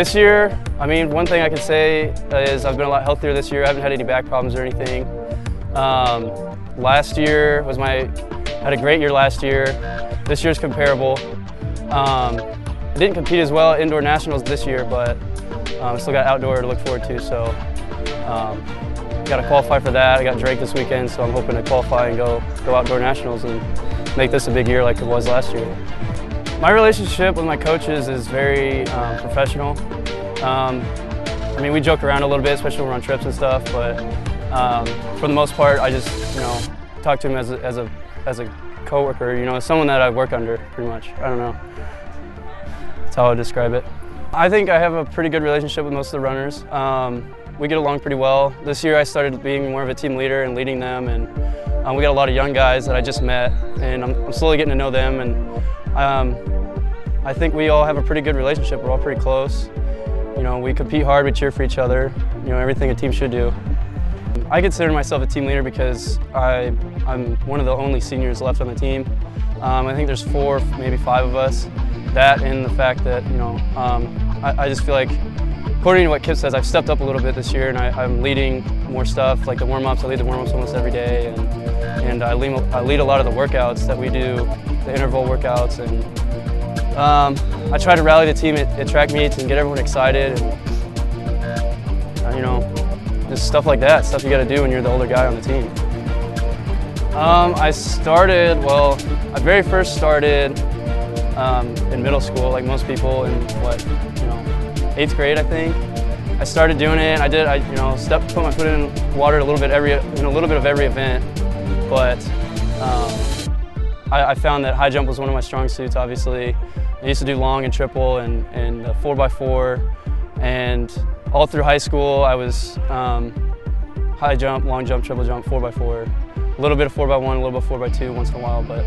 This year, I mean, one thing I can say is I've been a lot healthier this year. I haven't had any back problems or anything. Last year had a great year last year. This year's comparable. Didn't compete as well at indoor nationals this year, but still got outdoor to look forward to. So got to qualify for that. I got Drake this weekend, so I'm hoping to qualify and go outdoor nationals and make this a big year like it was last year. My relationship with my coaches is very professional. I mean, we joke around a little bit, especially when we're on trips and stuff, but for the most part, I just, talk to him as a coworker, as someone that I work under, pretty much. I don't know. That's how I would describe it. I think I have a pretty good relationship with most of the runners. We get along pretty well. This year I started being more of a team leader and leading them, and we got a lot of young guys that I just met, and I'm slowly getting to know them, and I think we all have a pretty good relationship. We're all pretty close. We compete hard, we cheer for each other, everything a team should do. I consider myself a team leader because I'm one of the only seniors left on the team. I think there's 4, maybe 5 of us. That and the fact that, I just feel like, according to what Kip says, I've stepped up a little bit this year, and I'm leading more stuff, like the warm-ups. I lead the warm-ups almost every day, and I lead a lot of the workouts that we do, the interval workouts, and I try to rally the team at track meets and get everyone excited, and just stuff like that, stuff you got to do when you're the older guy on the team. I very first started in middle school, like most people, in 8th grade, I think. I started doing it. I put my foot in water a little bit of every event, but I found that high jump was one of my strong suits. Obviously, I used to do long and triple and 4x4, and all through high school I was high jump, long jump, triple jump, 4x4, a little bit of 4x1, a little bit of 4x2 once in a while, but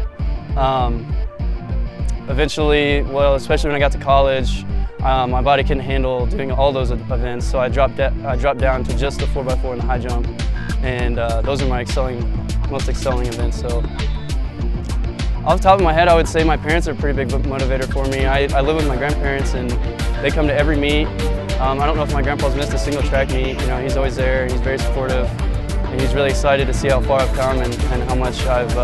eventually, especially when I got to college, my body couldn't handle doing all those events, so I dropped down to just the 4x4 and the high jump, and those are my most excelling events. So, off the top of my head, I would say my parents are a pretty big motivator for me. I live with my grandparents, and they come to every meet. I don't know if my grandpa's missed a single track meet. He's always there, and he's very supportive, and he's really excited to see how far I've come and how much I've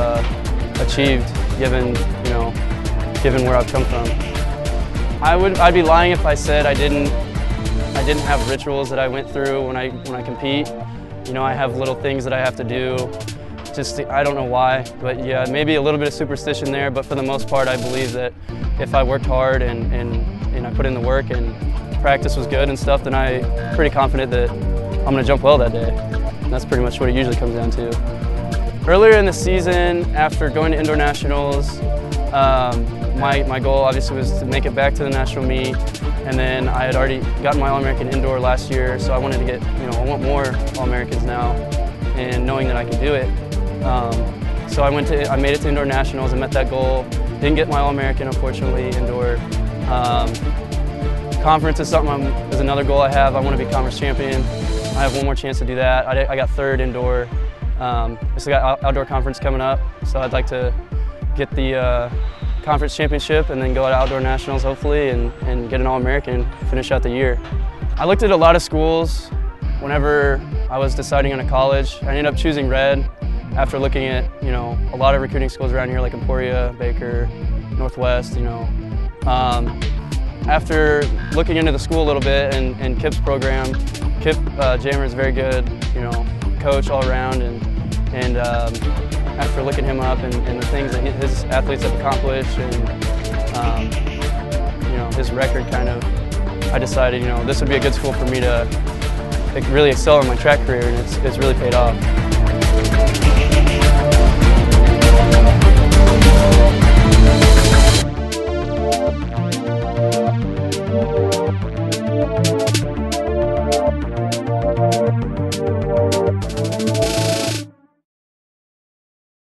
achieved, given where I've come from. I'd be lying if I said I didn't have rituals that I went through when I compete. I have little things that I have to do. I don't know why, but yeah, maybe a little bit of superstition there, but for the most part I believe that if I worked hard and I put in the work and practice was good and stuff, then I'm pretty confident that I'm going to jump well that day. And that's pretty much what it usually comes down to. Earlier in the season, after going to indoor nationals, my goal obviously was to make it back to the national meet, and then I had already gotten my All-American indoor last year, so I wanted to get, I want more All-Americans now, and knowing that I could do it. So I made it to indoor nationals and met that goal. Didn't get my All-American, unfortunately, indoor. Conference is another goal I have. I want to be conference champion. I have one more chance to do that. I got 3rd indoor. I still got outdoor conference coming up, so I'd like to get the conference championship and then go to outdoor nationals hopefully and get an All-American, finish out the year. I looked at a lot of schools whenever I was deciding on a college. I ended up choosing Red after looking at a lot of recruiting schools around here like Emporia, Baker, Northwest. After looking into the school a little bit and Kip's program, Kip Jammer is a very good coach all around, and after looking him up and the things that his athletes have accomplished and his record, I decided this would be a good school for me to really excel in my track career, and it's really paid off.